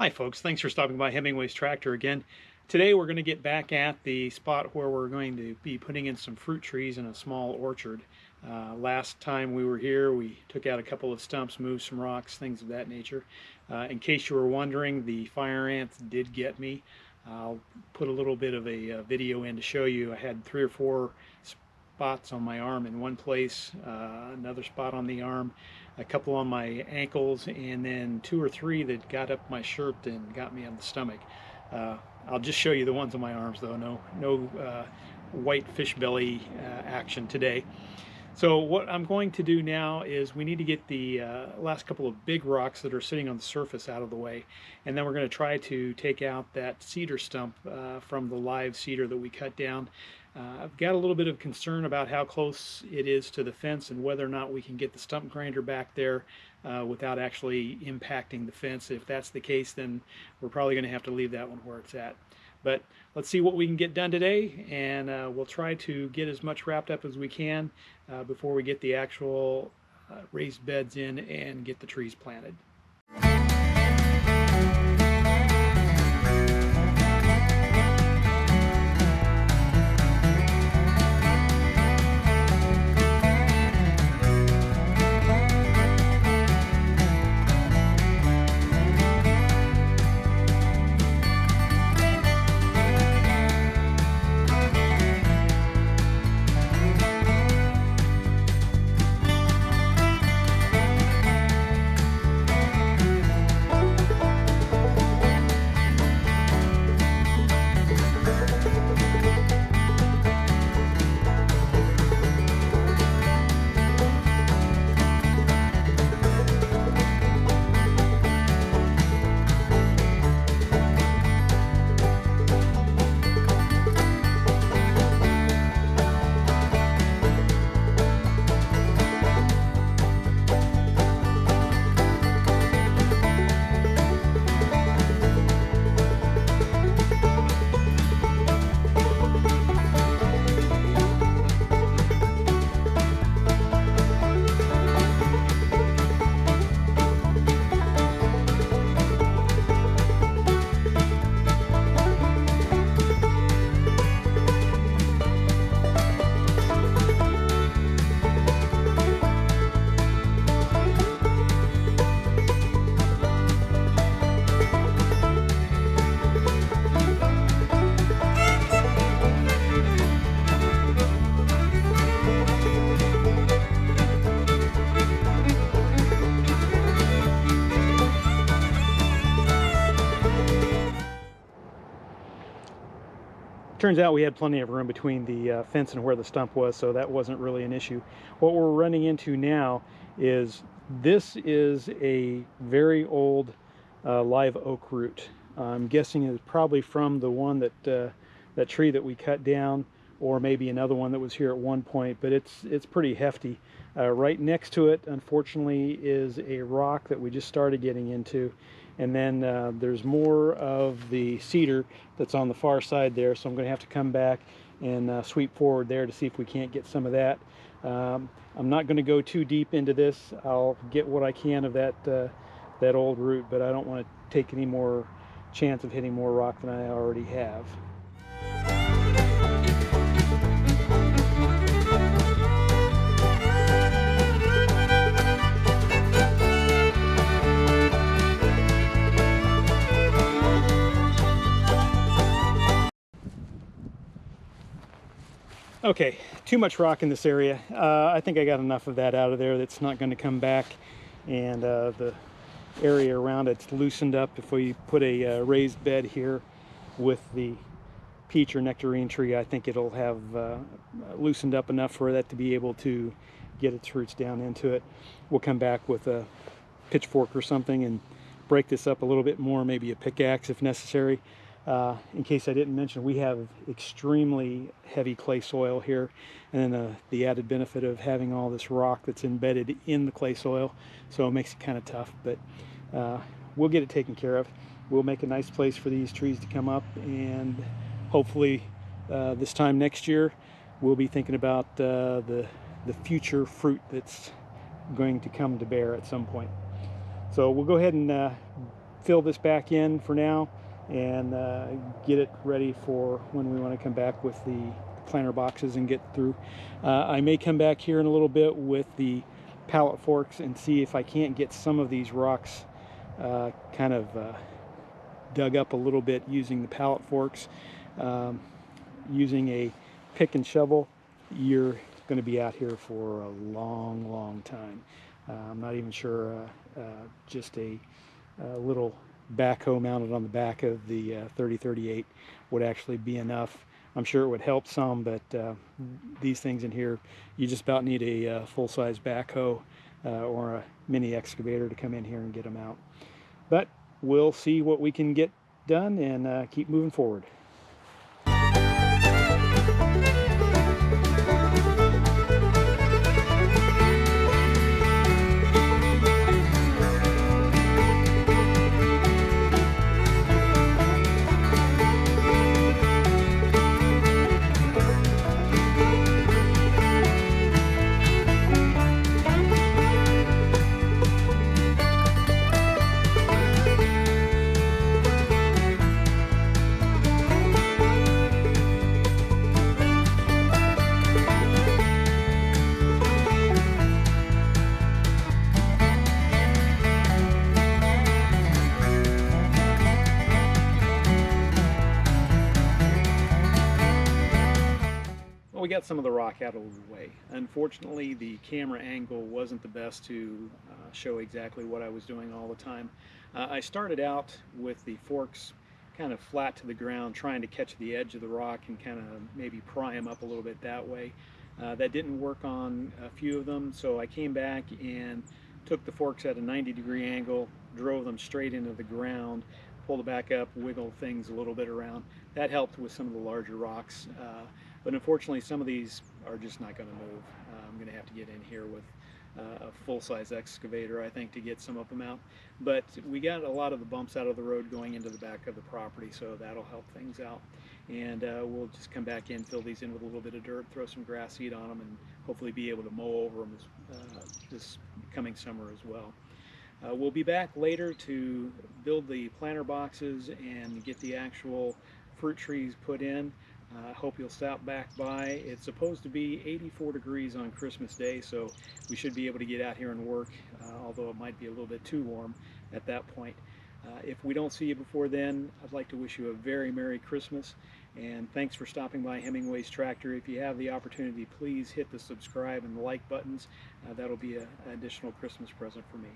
Hi folks, thanks for stopping by Hemingway's Tractor again. Today we're going to get back at the spot where we're going to be putting in some fruit trees in a small orchard. Last time we were here we took out a couple of stumps, moved some rocks, things of that nature. In case you were wondering, the fire ants did get me. I'll put a little bit of a video in to show you. I had 3 or 4 spots on my arm in one place, another spot on the arm, a couple on my ankles, and then 2 or 3 that got up my shirt and got me on the stomach. I'll just show you the ones on my arms though. No white fish belly action today. So what I'm going to do now is we need to get the last couple of big rocks that are sitting on the surface out of the way, and then we're going to try to take out that cedar stump from the live cedar that we cut down. I've got a little bit of concern about how close it is to the fence and whether or not we can get the stump grinder back there without actually impacting the fence. If that's the case, then we're probably going to have to leave that one where it's at. But let's see what we can get done today, and we'll try to get as much wrapped up as we can before we get the actual raised beds in and get the trees planted. Turns out we had plenty of room between the fence and where the stump was, so that wasn't really an issue. What we're running into now is this is a very old live oak root. I'm guessing it's probably from the one that tree that we cut down, or maybe another one that was here at one point, but it's pretty hefty. Right next to it, unfortunately, is a rock that we just started getting into. And then there's more of the cedar that's on the far side there, so I'm going to have to come back and sweep forward there to see if we can't get some of that. I'm not going to go too deep into this. I'll get what I can of that old root, but I don't want to take any more chance of hitting more rock than I already have. Okay, too much rock in this area. I think I got enough of that out of there that's not going to come back, and the area around it's loosened up. If we put a raised bed here with the peach or nectarine tree, I think it'll have loosened up enough for that to be able to get its roots down into it. We'll come back with a pitchfork or something and break this up a little bit more, maybe a pickaxe if necessary. In case I didn't mention, we have extremely heavy clay soil here, and then the added benefit of having all this rock that's embedded in the clay soil, so it makes it kind of tough, but we'll get it taken care of. We'll make a nice place for these trees to come up, and hopefully this time next year we'll be thinking about the future fruit that's going to come to bear at some point. So we'll go ahead and fill this back in for now and get it ready for when we want to come back with the planter boxes and get through. I may come back here in a little bit with the pallet forks and see if I can't get some of these rocks kind of dug up a little bit using the pallet forks. Using a pick and shovel, you're going to be out here for a long time. I'm not even sure just a little backhoe mounted on the back of the 3038 would actually be enough. I'm sure it would help some, but these things in here, you just about need a full-size backhoe or a mini excavator to come in here and get them out. But we'll see what we can get done and keep moving forward. Well, we got some of the rock out of the way. Unfortunately, the camera angle wasn't the best to show exactly what I was doing all the time. I started out with the forks kind of flat to the ground, trying to catch the edge of the rock and kind of maybe pry them up a little bit that way. That didn't work on a few of them, so I came back and took the forks at a 90-degree angle, drove them straight into the ground, pulled it back up, wiggled things a little bit around. That helped with some of the larger rocks. But unfortunately, some of these are just not going to move. I'm going to have to get in here with a full-size excavator, I think, to get some of them out. But we got a lot of the bumps out of the road going into the back of the property, so that'll help things out. And we'll just come back in, fill these in with a little bit of dirt, throw some grass seed on them, and hopefully be able to mow over them this coming summer as well. We'll be back later to build the planter boxes and get the actual fruit trees put in. I hope you'll stop back by. It's supposed to be 84 degrees on Christmas Day, so we should be able to get out here and work, although it might be a little bit too warm at that point. If we don't see you before then, I'd like to wish you a very Merry Christmas, and thanks for stopping by Hemingway's Tractor. If you have the opportunity, please hit the subscribe and the like buttons. That'll be an additional Christmas present for me.